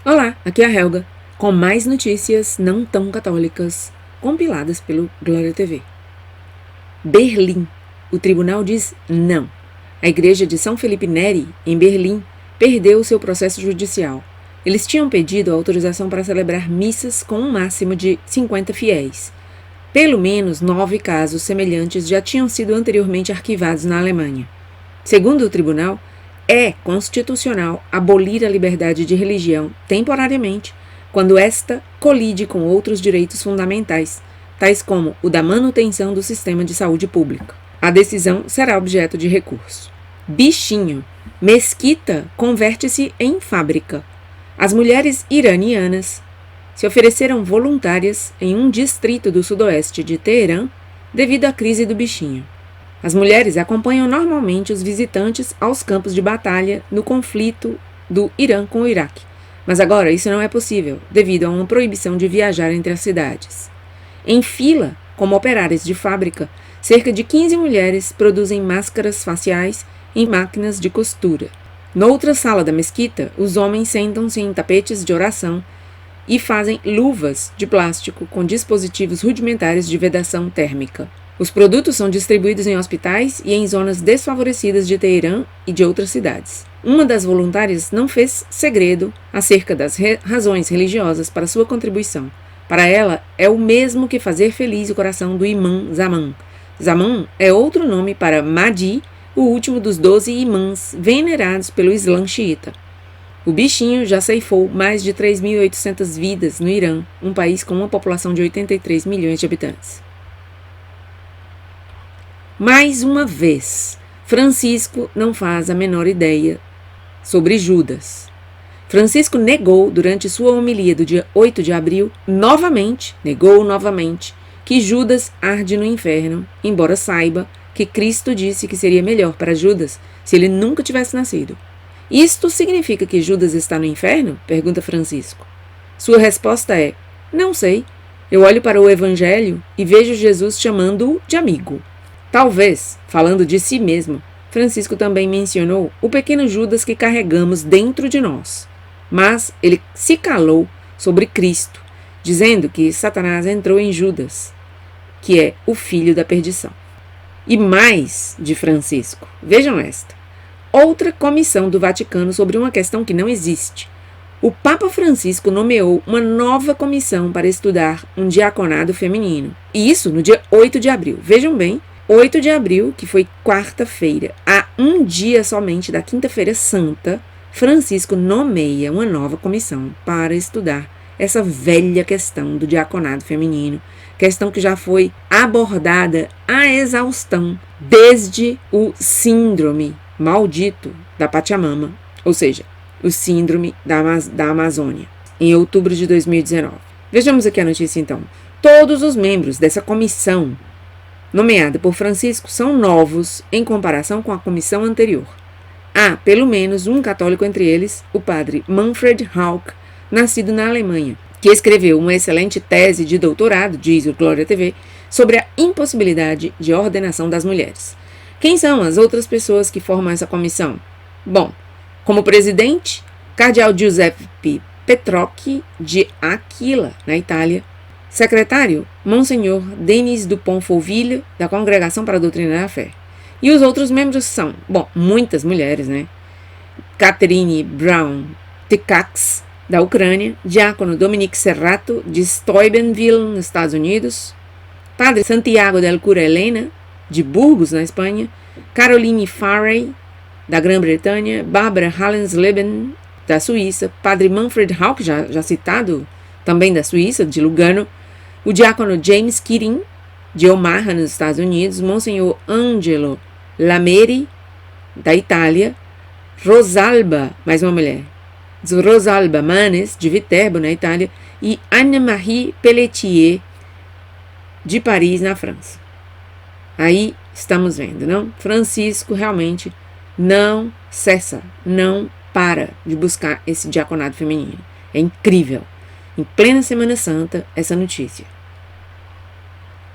Olá, aqui é a Helga, com mais notícias não tão católicas, compiladas pelo Glória TV. Berlim. O tribunal diz não. A igreja de São Felipe Neri, em Berlim, perdeu seu processo judicial. Eles tinham pedido autorização para celebrar missas com um máximo de 50 fiéis. Pelo menos 9 casos semelhantes já tinham sido anteriormente arquivados na Alemanha. Segundo o tribunal, é constitucional abolir a liberdade de religião temporariamente quando esta colide com outros direitos fundamentais, tais como o da manutenção do sistema de saúde pública. A decisão será objeto de recurso. Bichinho. Mesquita converte-se em fábrica. As mulheres iranianas se ofereceram voluntárias em um distrito do sudoeste de Teherã devido à crise do bichinho. As mulheres acompanham normalmente os visitantes aos campos de batalha no conflito do Irã com o Iraque, mas agora isso não é possível, devido a uma proibição de viajar entre as cidades. Em fila, como operárias de fábrica, cerca de 15 mulheres produzem máscaras faciais em máquinas de costura. Noutra sala da mesquita, os homens sentam-se em tapetes de oração e fazem luvas de plástico com dispositivos rudimentares de vedação térmica. Os produtos são distribuídos em hospitais e em zonas desfavorecidas de Teherã e de outras cidades. Uma das voluntárias não fez segredo acerca das razões religiosas para sua contribuição. Para ela, é o mesmo que fazer feliz o coração do imã Zaman. Zaman é outro nome para Mahdi, o último dos 12 imãs venerados pelo Islã xiita. O bichinho já ceifou mais de 3.800 vidas no Irã, um país com uma população de 83 milhões de habitantes. Mais uma vez, Francisco não faz a menor ideia sobre Judas. Francisco negou durante sua homilia do dia 8 de abril, negou novamente, que Judas arde no inferno, embora saiba que Cristo disse que seria melhor para Judas se ele nunca tivesse nascido. Isto significa que Judas está no inferno? Pergunta Francisco. Sua resposta é, não sei. Eu olho para o Evangelho e vejo Jesus chamando-o de amigo. Talvez, falando de si mesmo, Francisco também mencionou o pequeno Judas que carregamos dentro de nós. Mas ele se calou sobre Cristo, dizendo que Satanás entrou em Judas, que é o filho da perdição. E mais de Francisco, vejam esta. Outra comissão do Vaticano sobre uma questão que não existe. O Papa Francisco nomeou uma nova comissão para estudar um diaconado feminino. E isso no dia 8 de abril. Vejam bem, 8 de abril, que foi quarta-feira, há um dia somente da Quinta-feira Santa, Francisco nomeia uma nova comissão para estudar essa velha questão do diaconado feminino, questão que já foi abordada à exaustão desde o síndrome maldito da Pachamama, ou seja, o síndrome da Amazônia, em outubro de 2019. Vejamos aqui a notícia então. Todos os membros dessa comissão nomeada por Francisco são novos em comparação com a comissão anterior. Há, pelo menos, um católico entre eles, o padre Manfred Hauck, nascido na Alemanha, que escreveu uma excelente tese de doutorado, diz o Glória TV, sobre a impossibilidade de ordenação das mulheres. Quem são as outras pessoas que formam essa comissão? Bom, como presidente, cardeal Giuseppe Petrocchi de Aquila, na Itália. Secretário, Monsenhor Denis Dupont-Fauville, da Congregação para a Doutrina da Fé. E os outros membros são, muitas mulheres, né? Catherine Brown Tikacs, da Ucrânia, diácono Dominique Serrato, de Steubenville, nos Estados Unidos, padre Santiago del Cura Helena, de Burgos, na Espanha, Caroline Farrey, da Grã-Bretanha, Barbara Hallensleben, da Suíça, padre Manfred Hauck, já citado, também da Suíça, de Lugano, o diácono James Keating, de Omaha, nos Estados Unidos, Monsenhor Angelo Lameri, da Itália, Rosalba, mais uma mulher, Rosalba Manes, de Viterbo, na Itália, e Anne-Marie Pelletier, de Paris, na França. Aí estamos vendo, não? Francisco realmente não cessa, não para de buscar esse diaconado feminino. É incrível. Em plena Semana Santa, essa notícia.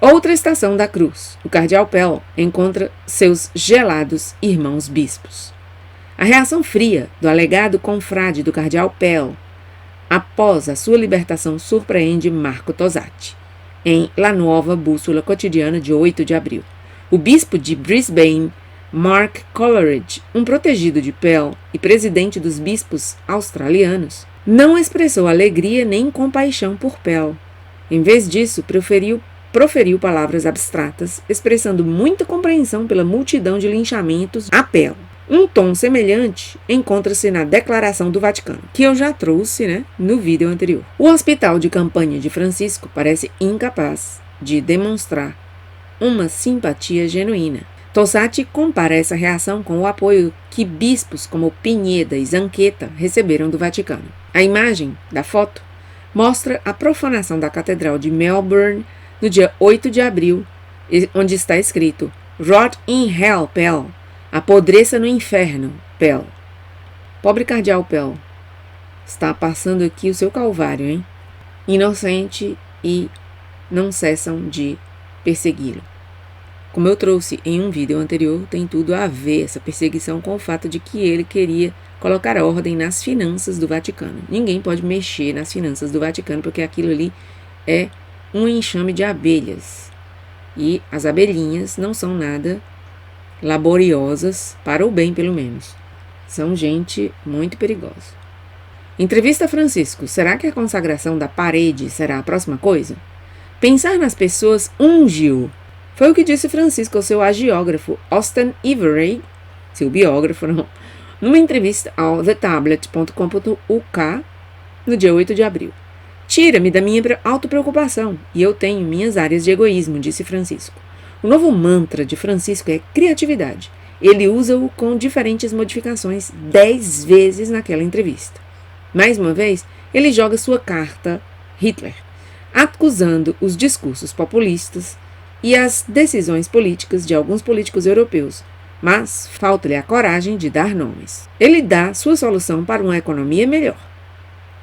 Outra estação da cruz. O cardeal Pell encontra seus gelados irmãos bispos. A reação fria do alegado confrade do cardeal Pell após a sua libertação, surpreende Marco Tosatti, em La Nuova Bússola Cotidiana de 8 de abril. O bispo de Brisbane, Mark Coleridge, um protegido de Pell e presidente dos bispos australianos, não expressou alegria nem compaixão por Pell. Em vez disso, proferiu palavras abstratas, expressando muita compreensão pela multidão de linchamentos a Pell. Um tom semelhante encontra-se na Declaração do Vaticano, que eu já trouxe, no vídeo anterior. O hospital de campanha de Francisco parece incapaz de demonstrar uma simpatia genuína. Tosatti compara essa reação com o apoio que bispos como Pineda e Zanchetta receberam do Vaticano. A imagem da foto mostra a profanação da Catedral de Melbourne no dia 8 de abril, onde está escrito "Rot in hell, Pell", apodreça no inferno, Pell. Pobre cardeal Pell, está passando aqui o seu calvário, hein? Inocente, e não cessam de persegui-lo. Como eu trouxe em um vídeo anterior, tem tudo a ver essa perseguição com o fato de que ele queria colocar ordem nas finanças do Vaticano. Ninguém pode mexer nas finanças do Vaticano, porque aquilo ali é um enxame de abelhas. E as abelhinhas não são nada laboriosas, para o bem pelo menos. São gente muito perigosa. Entrevista a Francisco: será que a consagração da parede será a próxima coisa? Pensar nas pessoas ungiu. Foi o que disse Francisco ao seu agiógrafo Austin Everett, seu biógrafo, numa entrevista ao thetablet.com.uk no dia 8 de abril. Tira-me da minha autopreocupação, e eu tenho minhas áreas de egoísmo, disse Francisco. O novo mantra de Francisco é criatividade. Ele usa-o com diferentes modificações 10 vezes naquela entrevista. Mais uma vez, ele joga sua carta Hitler, acusando os discursos populistas e as decisões políticas de alguns políticos europeus, mas falta-lhe a coragem de dar nomes. Ele dá sua solução para uma economia melhor.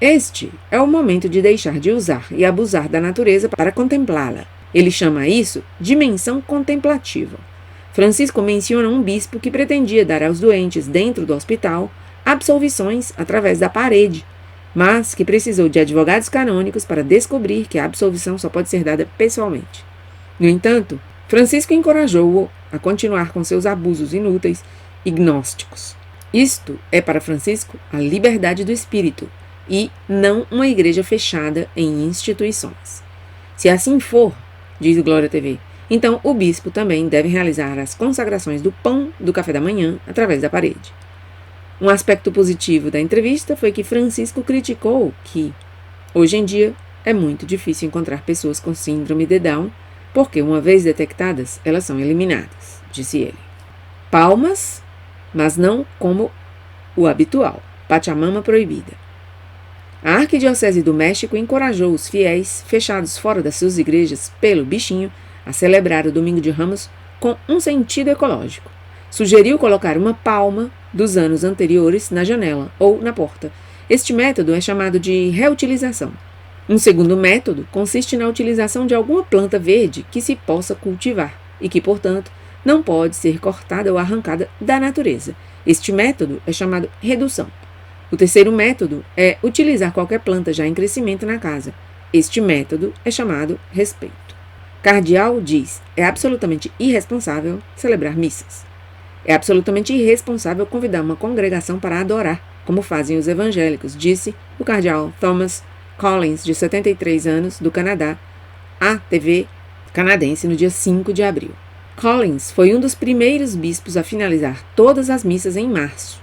Este é o momento de deixar de usar e abusar da natureza para contemplá-la. Ele chama isso dimensão contemplativa. Francisco menciona um bispo que pretendia dar aos doentes dentro do hospital absolvições através da parede, mas que precisou de advogados canônicos para descobrir que a absolvição só pode ser dada pessoalmente. No entanto, Francisco encorajou-o a continuar com seus abusos inúteis e gnósticos. Isto é para Francisco a liberdade do espírito e não uma igreja fechada em instituições. Se assim for, diz Glória TV, então o bispo também deve realizar as consagrações do pão do café da manhã através da parede. Um aspecto positivo da entrevista foi que Francisco criticou que, hoje em dia, é muito difícil encontrar pessoas com síndrome de Down, porque uma vez detectadas, elas são eliminadas, disse ele. Palmas, mas não como o habitual, Pachamama proibida. A Arquidiocese do México encorajou os fiéis, fechados fora das suas igrejas pelo bichinho, a celebrar o Domingo de Ramos com um sentido ecológico. Sugeriu colocar uma palma dos anos anteriores na janela ou na porta. Este método é chamado de reutilização. Um segundo método consiste na utilização de alguma planta verde que se possa cultivar e que, portanto, não pode ser cortada ou arrancada da natureza. Este método é chamado redução. O terceiro método é utilizar qualquer planta já em crescimento na casa. Este método é chamado respeito. Cardeal diz: é absolutamente irresponsável celebrar missas. É absolutamente irresponsável convidar uma congregação para adorar, como fazem os evangélicos, disse o cardeal Thomas Collins, de 73 anos, do Canadá, à TV canadense no dia 5 de abril. Collins foi um dos primeiros bispos a finalizar todas as missas em março.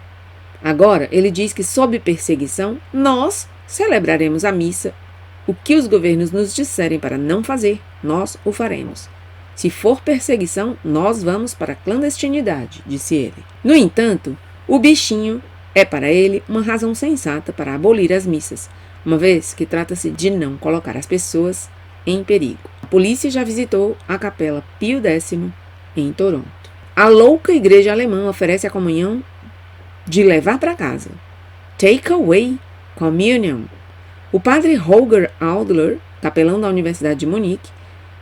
Agora, ele diz que, sob perseguição, nós celebraremos a missa. O que os governos nos disserem para não fazer, nós o faremos. Se for perseguição, nós vamos para a clandestinidade, disse ele. No entanto, o bichinho é para ele uma razão sensata para abolir as missas, uma vez que trata-se de não colocar as pessoas em perigo. A polícia já visitou a Capela Pio X em Toronto. A louca igreja alemã oferece a comunhão de levar para casa. Take-away communion. O padre Holger Adler, capelão da Universidade de Munique,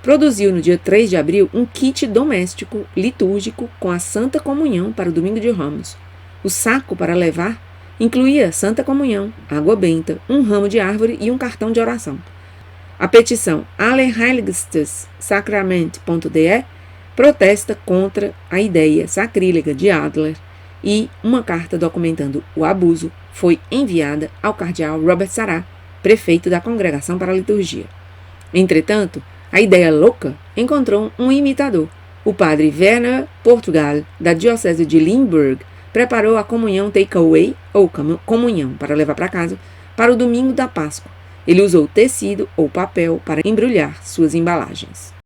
produziu no dia 3 de abril um kit doméstico litúrgico com a Santa Comunhão para o Domingo de Ramos. O saco para levar incluía Santa Comunhão, água benta, um ramo de árvore e um cartão de oração. A petição Allerheiligstes Sakrament.de protesta contra a ideia sacrílega de Adler e uma carta documentando o abuso foi enviada ao cardeal Robert Sarah, prefeito da Congregação para a Liturgia. Entretanto, a ideia louca encontrou um imitador. O padre Werner Portugal, da Diocese de Limburg, preparou a comunhão takeaway, ou comunhão para levar para casa, para o domingo da Páscoa. Ele usou tecido ou papel para embrulhar suas embalagens.